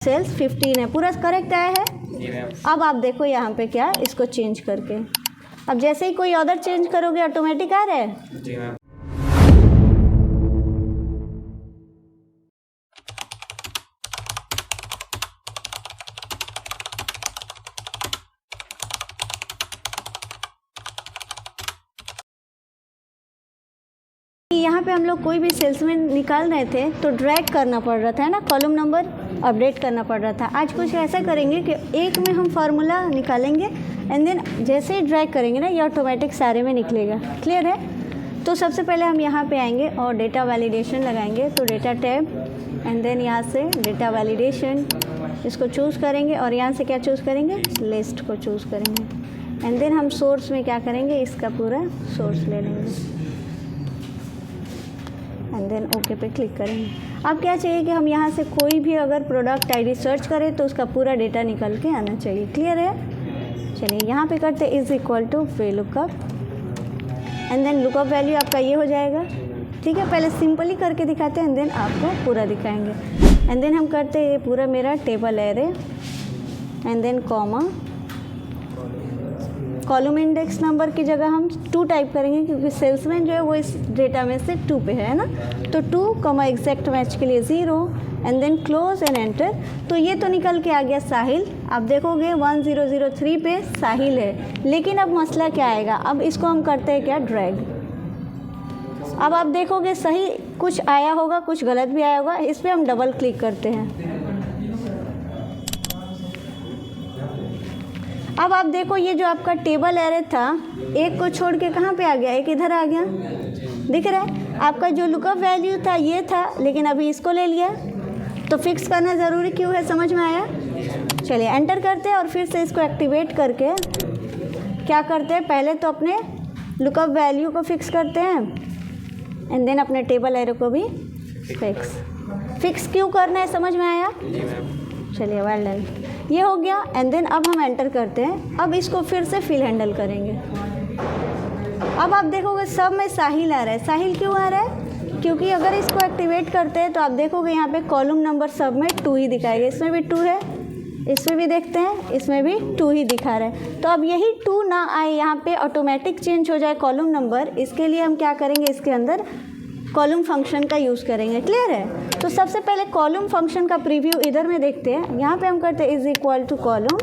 Sales 15 है, पूरा correct आया है। अब आप देखो यहाँ पे क्या, इसको चेंज करके, अब जैसे ही कोई ऑर्डर चेंज करोगे ऑटोमेटिक आ रहा है। जी मैम। यहाँ पे हम लोग कोई भी सेल्समैन निकाल रहे थे तो ड्रैग करना पड़ रहा था, है ना, कॉलम नंबर अपडेट करना पड़ रहा था। आज कुछ ऐसा करेंगे कि एक में हम फार्मूला निकालेंगे एंड देन जैसे ही ड्रैग करेंगे ना ये ऑटोमेटिक सारे में निकलेगा। क्लियर है? तो सबसे पहले हम यहाँ पे आएंगे और डेटा वैलिडेशन लगाएंगे, तो डेटा टैब एंड देन यहाँ से डेटा वैलिडेशन इसको चूज़ करेंगे और यहाँ से क्या चूज़ करेंगे, लिस्ट को चूज़ करेंगे एंड देन हम सोर्स में क्या करेंगे, इसका पूरा सोर्स ले लेंगे एंड देन ओके पे क्लिक करेंगे। अब क्या चाहिए कि हम यहाँ से कोई भी अगर प्रोडक्ट आईडी सर्च करें तो उसका पूरा डेटा निकल के आना चाहिए। क्लियर है? चलिए यहाँ पे करते is equal to V lookup and then lookup value आपका ये हो जाएगा। ठीक है, पहले सिंपली करके दिखाते हैं एंड देन आपको पूरा दिखाएंगे। एंड देन हम करते हैं ये पूरा मेरा table array and then comma, column index number की जगह हम 2 टाइप करेंगे क्योंकि सेल्समैन जो है वो इस डेटा में से 2 पे है ना, तो 2 कॉमा एग्जैक्ट मैच के लिए 0 and then close and enter. तो ये तो निकल के आ गया साहिल। आप देखोगे 1003 पे साहिल है, लेकिन अब मसला क्या आएगा, अब इसको हम करते हैं क्या, ड्रैग। अब आप देखोगे सही कुछ आया होगा, कुछ गलत भी आया होगा, इस पर हम डबल क्लिक करते हैं। अब आप देखो ये जो आपका टेबल एरे था, एक को छोड़ के कहाँ पे आ गया, एक इधर आ गया, दिख रहा है? आपका जो लुकअप वैल्यू था ये था, लेकिन अभी इसको ले लिया, तो फिक्स करना ज़रूरी क्यों है, समझ में आया? चलिए एंटर करते हैं और फिर से इसको एक्टिवेट करके क्या करते हैं, पहले तो अपने लुकअप वैल्यू को फिक्स करते हैं एंड देन अपने टेबल एरे को भी फिक्स क्यों करना है, समझ में आया? चलिए वेल डन, ये हो गया एंड देन अब हम एंटर करते हैं। अब इसको फिर से फिल हैंडल करेंगे। अब आप देखोगे सब में साहिल आ रहा है। साहिल क्यों आ रहा है? क्योंकि अगर इसको एक्टिवेट करते हैं तो आप देखोगे यहाँ पे कॉलम नंबर सब में 2 ही दिखाएगा। इसमें भी 2 है, इसमें भी देखते हैं, इसमें भी 2 ही दिखा रहा है। तो अब यही 2 ना आए यहाँ पे, ऑटोमेटिक चेंज हो जाए कॉलम नंबर, इसके लिए हम क्या करेंगे, इसके अंदर कॉलम फंक्शन का यूज़ करेंगे। क्लियर है? तो सबसे पहले कॉलम फंक्शन का प्रीव्यू इधर में देखते हैं। यहाँ पे हम करते हैं is equal to column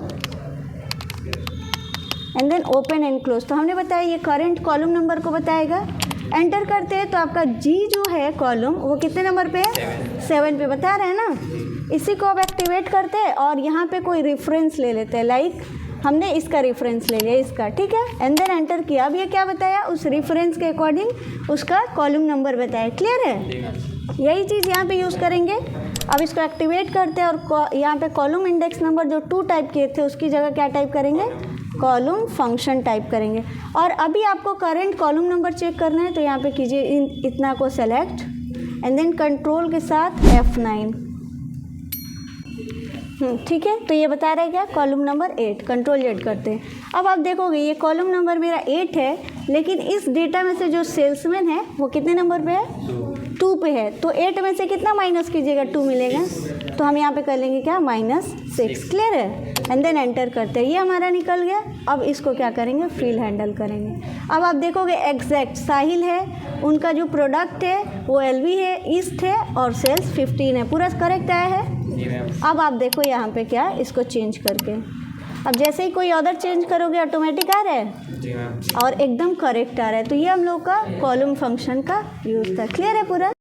and then open and close. तो हमने बताया ये करंट कॉलम नंबर को बताएगा। एंटर करते हैं तो आपका जी जो है कॉलम वो कितने नंबर पे है, 7 पे बता रहे हैं ना। इसी को अब एक्टिवेट करते हैं और यहाँ पे कोई रेफरेंस ले लेते हैं, लाइक हमने इसका रेफरेंस ले लिया, इसका, ठीक है, एंड देन एंटर किया। अब ये क्या बताया, उस रेफरेंस के अकॉर्डिंग उसका कॉलम नंबर बताया। क्लियर है? यही चीज़ यहाँ पे यूज़ करेंगे। अब इसको एक्टिवेट करते हैं और यहाँ पे कॉलम इंडेक्स नंबर जो 2 टाइप किए थे उसकी जगह क्या टाइप करेंगे, कॉलम फंक्शन टाइप करेंगे। और अभी आपको करंट कॉलम नंबर चेक करना है तो यहाँ पे कीजिए इतना को सेलेक्ट एंड देन कंट्रोल के साथ F9। ठीक है, तो ये बता रहा है क्या, कॉलम नंबर 8, कंट्रोल Z करते हैं। अब आप देखोगे ये कॉलम नंबर मेरा 8 है, लेकिन इस डेटा में से जो सेल्समैन है वो कितने नंबर पे है, 2 पे है। तो 8 में से कितना माइनस कीजिएगा, 2 मिलेगा, तो हम यहाँ पे कर लेंगे क्या, -6। क्लियर है? एंड देन एंटर करते हैं, ये हमारा निकल गया। अब इसको क्या करेंगे, फिल हैंडल करेंगे। अब आप देखोगे एग्जैक्ट साहिल है, उनका जो प्रोडक्ट है वो LV है, ईस्ट है और सेल्स 15 है, पूरा करेक्ट आया है। अब आप देखो यहाँ पे क्या, इसको चेंज करके, अब जैसे ही कोई ऑर्डर चेंज करोगे ऑटोमेटिक आ रहा है और एकदम करेक्ट आ रहा है। तो ये हम लोग का कॉलम फंक्शन का यूज़ था। क्लियर है पूरा?